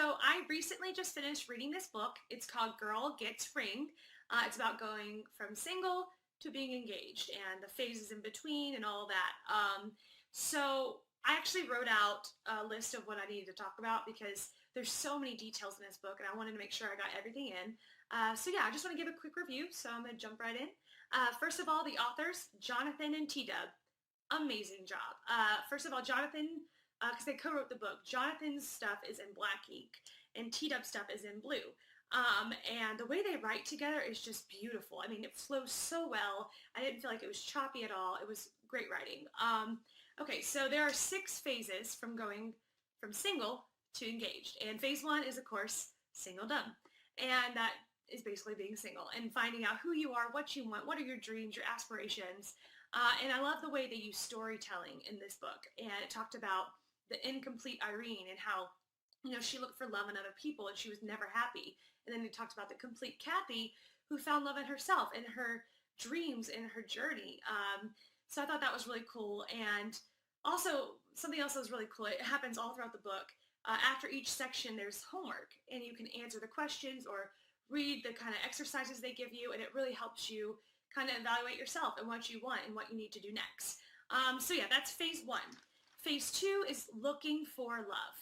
So I recently just finished reading this book. It's called Girl Gets Ring. It's about going from single to being engaged and the phases in between and all that. So I actually wrote out a list of what I needed to talk about because there's so many details in this book and I wanted to make sure I got everything in. So yeah, I just want to give a quick review, so I'm going to jump right in. First of all, the authors, Jonathan and T-Dub, amazing job. First of all, Jonathan, because they co-wrote the book, Jonathan's stuff is in black ink and T-Dub stuff is in blue. And the way they write together is just beautiful. I mean, it flows so well. I didn't feel like it was choppy at all. It was great writing. Okay, so there are 6 phases from going from single to engaged. And phase 1 is, of course, singledom. And that is basically being single and finding out who you are, what you want, what are your dreams, your aspirations. And I love the way they use storytelling in this book. And it talked about the incomplete Irene and how, she looked for love in other people and she was never happy. And then they talked about the complete Cathy who found love in herself and her dreams and her journey. So I thought that was really cool. And also, something else that was really cool, it happens all throughout the book. After each section, there's homework, and you can answer the questions or read the kind of exercises they give you, and it really helps you kind of evaluate yourself and what you want and what you need to do next. So yeah, that's phase 1. Phase 2 is looking for love.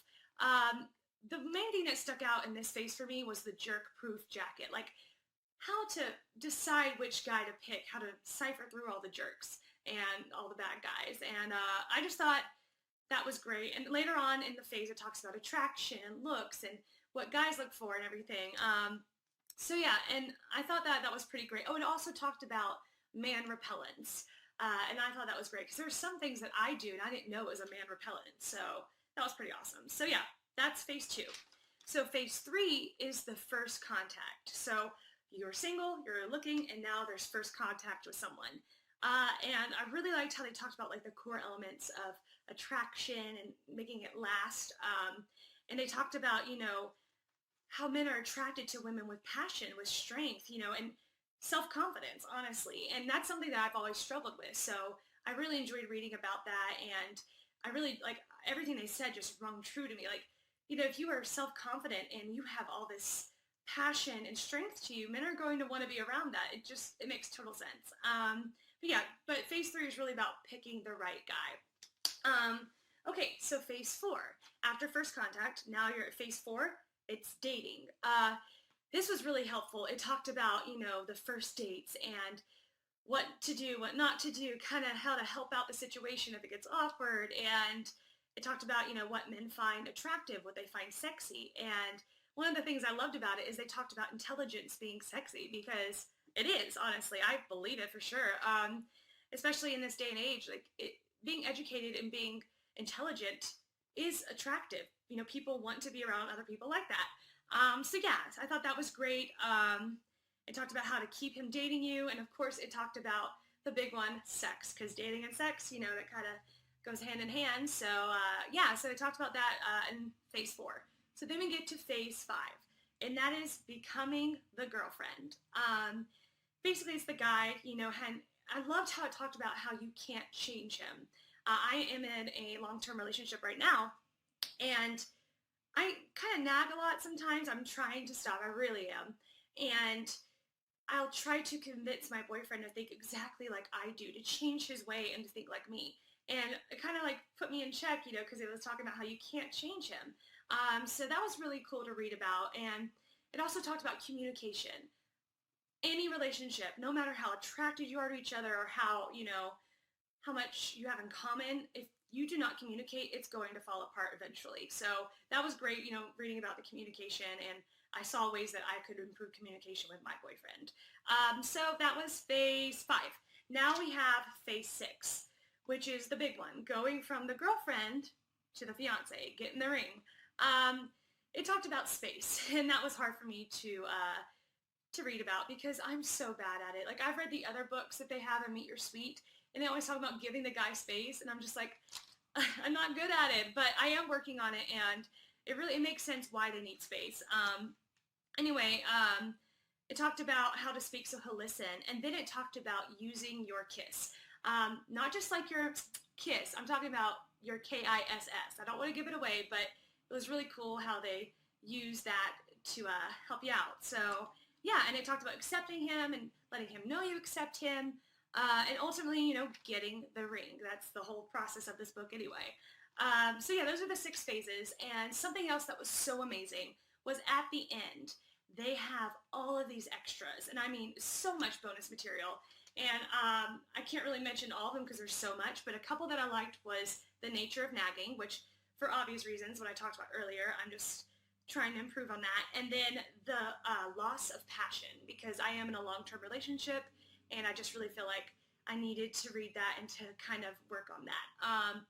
The main thing that stuck out in this phase for me was the jerk-proof jacket, like how to decide which guy to pick, how to cipher through all the jerks and all the bad guys. And I just thought that was great. And later on in the phase, it talks about attraction and looks and what guys look for and everything. So yeah, and I thought that was pretty great. Oh, it also talked about man repellents. And I thought that was great because there's some things that I do and I didn't know it was a man repellent. So that was pretty awesome. So yeah, that's phase 2. So phase 3 is the first contact. So you're single, you're looking, and now there's first contact with someone. And I really liked how they talked about like the core elements of attraction and making it last. And they talked about, how men are attracted to women with passion, with strength, and self-confidence, honestly. And that's something that I've always struggled with. So I really enjoyed reading about that. And I really, like, everything they said just rung true to me. Like, if you are self-confident and you have all this passion and strength to you, men are going to want to be around that. It makes total sense. But phase 3 is really about picking the right guy. Okay, so phase 4. After first contact, now you're at phase 4. It's dating. This was really helpful. It talked about, the first dates and what to do, what not to do, kind of how to help out the situation if it gets awkward. And it talked about, what men find attractive, what they find sexy. And one of the things I loved about it is they talked about intelligence being sexy because it is, honestly. I believe it for sure. Especially in this day and age, like being educated and being intelligent is attractive. People want to be around other people like that. So yeah, I thought that was great. It talked about how to keep him dating you. And of course it talked about the big one, sex, because dating and sex, that kind of goes hand in hand. So so they talked about that in phase 4. So then we get to phase 5, and that is becoming the girlfriend. Basically it's the guy, and I loved how it talked about how you can't change him. I am in a long-term relationship right now, and I kind of nag a lot sometimes. I'm trying to stop. I really am. And I'll try to convince my boyfriend to think exactly like I do, to change his way and to think like me. And it kind of like put me in check, because it was talking about how you can't change him. So that was really cool to read about. And it also talked about communication. Any relationship, no matter how attracted you are to each other or how much you have in common, if you do not communicate, it's going to fall apart eventually. So that was great, reading about the communication, and I saw ways that I could improve communication with my boyfriend. So that was phase 5. Now we have phase 6, which is the big one, going from the girlfriend to the fiance, getting the ring. It talked about space, and that was hard for me to read about because I'm so bad at it. Like, I've read the other books that they have in Meet Your Sweet, and they always talk about giving the guy space, and I'm just like, I'm not good at it, but I am working on it, and it makes sense why they need space. It talked about how to speak so he'll listen, and then it talked about using your kiss. Not just like your kiss, I'm talking about your KISS. I don't want to give it away, but it was really cool how they use that to help you out. So yeah, and it talked about accepting him and letting him know you accept him, and ultimately, getting the ring. That's the whole process of this book anyway. So yeah, those are the 6 phases. And something else that was so amazing was at the end, they have all of these extras, and I mean so much bonus material. And I can't really mention all of them because there's so much, but a couple that I liked was The Nature of Nagging, which for obvious reasons, what I talked about earlier, I'm just trying to improve on that. And then the Loss of Passion, because I am in a long-term relationship, and I just really feel like I needed to read that and to kind of work on that.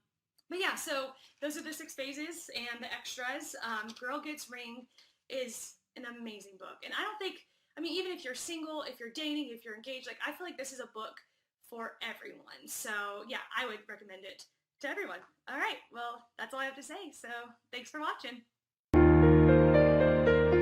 But yeah, so those are the 6 phases and the extras. Girl Gets Ring is an amazing book. And I don't think, even if you're single, if you're dating, if you're engaged, I feel like this is a book for everyone. So yeah, I would recommend it to everyone. All right, well, that's all I have to say. So thanks for watching.